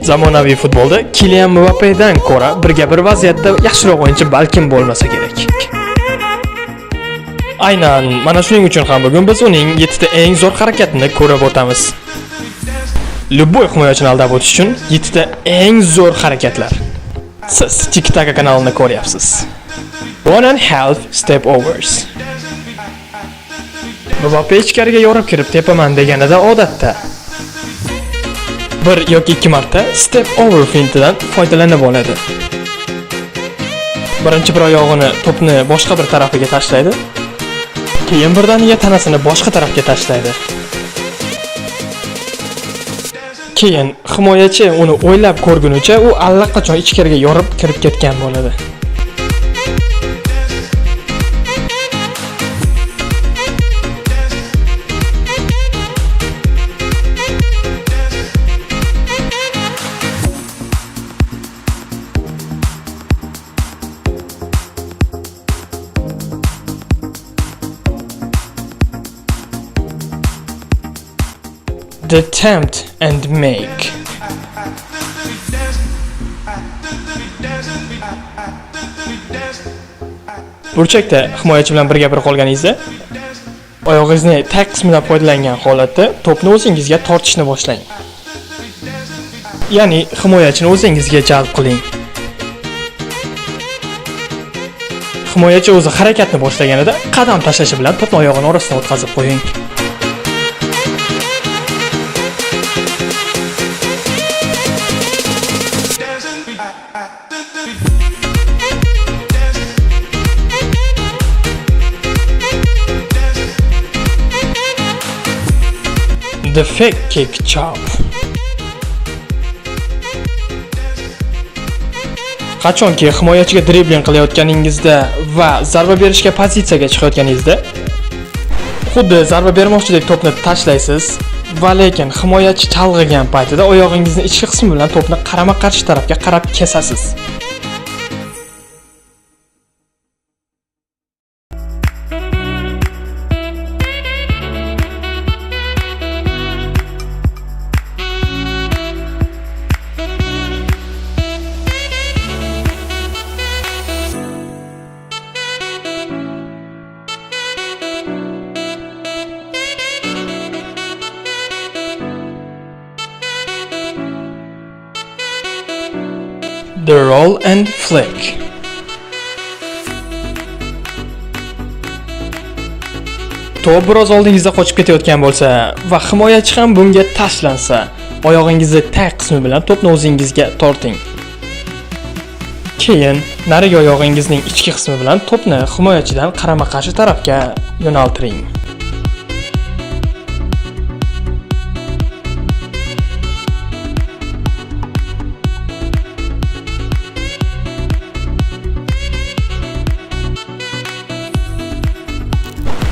Zamonaviy futbolda Kylian Mbappedan ko'ra birga bir vaziyatda yaxshiroq o'yinchi balkim bo'lmasa kerak. Aynan mana shuning uchun ham bugun biz uning 7 ta eng zo'r harakatini ko'rib o'tamiz. Любой himoyachini aldab o'tish uchun 7 ta eng zo'r harakatlar. Siz TikTok kanalini ko'ryapsiz. 1.5 step overs. Mbappe ichkariga yorib kirib tepaman deganida odatda bir yoki ikki marta step over fintidan foydalanib oladi. Birinchi bir oyog'ini to'pni boshqa bir tarafiga tashlaydi. Keyin birdaniga tanasini boshqa tarafga tashlaydi. Keyin himoyachi uni o'ylab ko'rgunicha u allaqachon ichkariga yorib kirib ketgan bo'ladi. The attempt and make. Burchakda himoyachi bilan birga bir qolganingizda, oyog'ingizni tag qismidan foydalangan holatda to'pni o'zingizga tortishni boshlang. Ya'ni himoyachini o'zingizga jalb qiling. Himoyachi o'zi harakatni boshlaganida qadam tashlashi bilan to'pni oyog'ini orasidan o'tkazib qo'ying. The fake kick chop. Qachonki himoyachiga dribling qilayotganingizda va zarba berishga pozitsiyaga chiqayotganingizda, xuddi zarba bermoqchidek to'pni tashlaysiz va lekin himoyachi chalg'igan paytida oyog'ingizni ichki qismi bilan to'pni qarama-qarshi tarafga qarab kesasiz. The roll and flick. To'p biroz oldingizda qochib ketayotgan bo'lsa va himoyachi ham bunga tashlansa, oyog'ingizni tag qismi bilan to'pni o'zingizga torting. Keyin narigi oyog'ingizning ichki qismi bilan to'pni himoyachidan qarama-qarshi tarafga yo'naltiring.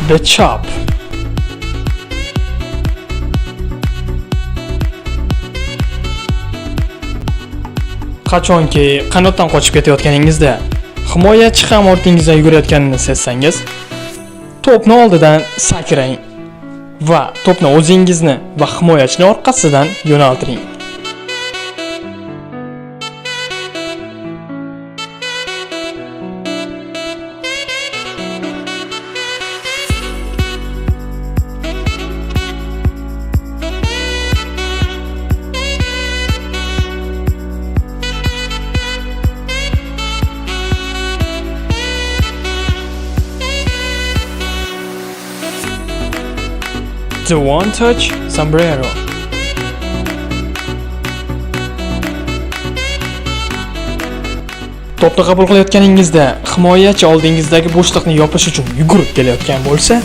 The chop. Qachonki qanotdan qochib ketayotganingizda himoyachi ham ortingizdan yugurayotganini sezsangiz, to'pni oldidan sakrang va to'pni o'zingizni va himoyachining orqasidan yo'naltiring. The one touch sombrero. To'pni qabul qilayotganingizda himoyachi oldingizdagi bo'shliqni yopish uchun yugurib kelayotgan bo'lsa,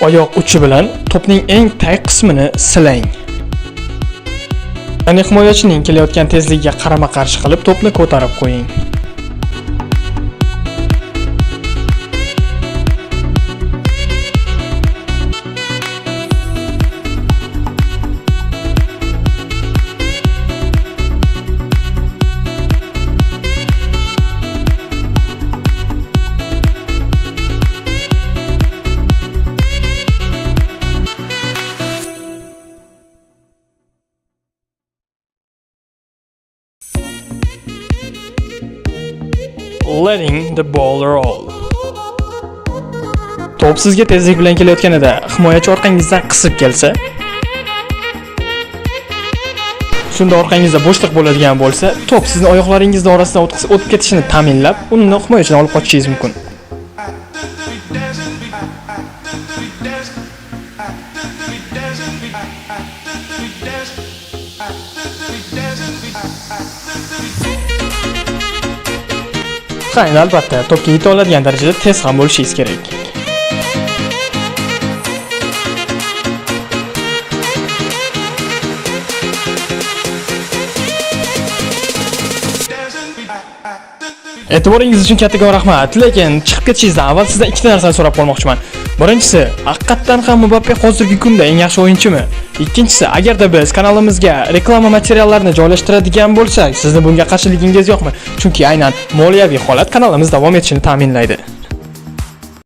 oyoq uchi bilan to'pning eng tag qismini silang. Ya'ni himoyachining kelayotgan tezligiga qarama-qarshi qilib to'pni ko'tarib qo'ying. letting the ball roll. To'p sizga tezlik bilan kelayotganida himoyachi orqangizdan qisib kelsa, shunda orqangizda bo'shliq bo'ladigan bo'lsa, to'p sizning oyoqlaringizning orasidan o'tib ketishini ta'minlab, uni himoyachidan olib qochishingiz mumkin. Qayni albatta, to'pga yeta oladigan darajada tez ham bo'lishingiz kerak. E'tiboringiz uchun kattakon rahmat. Lekin chiqib ketishingizdan avval sizdan ikkita narsani so'rab qolmoqchiman. Birinchisi, haqiqatan ham Mbappe hozirgi kunda eng yaxshi o'yinchimi? Ikkinchisi, agarda biz kanalimizga reklama materiallarini joylashtiradigan bo'lsak, sizning bunga qarshiligingiz yo'qmi? Chunki aynan moliyaviy holat kanalimiz davom etishini ta'minlaydi.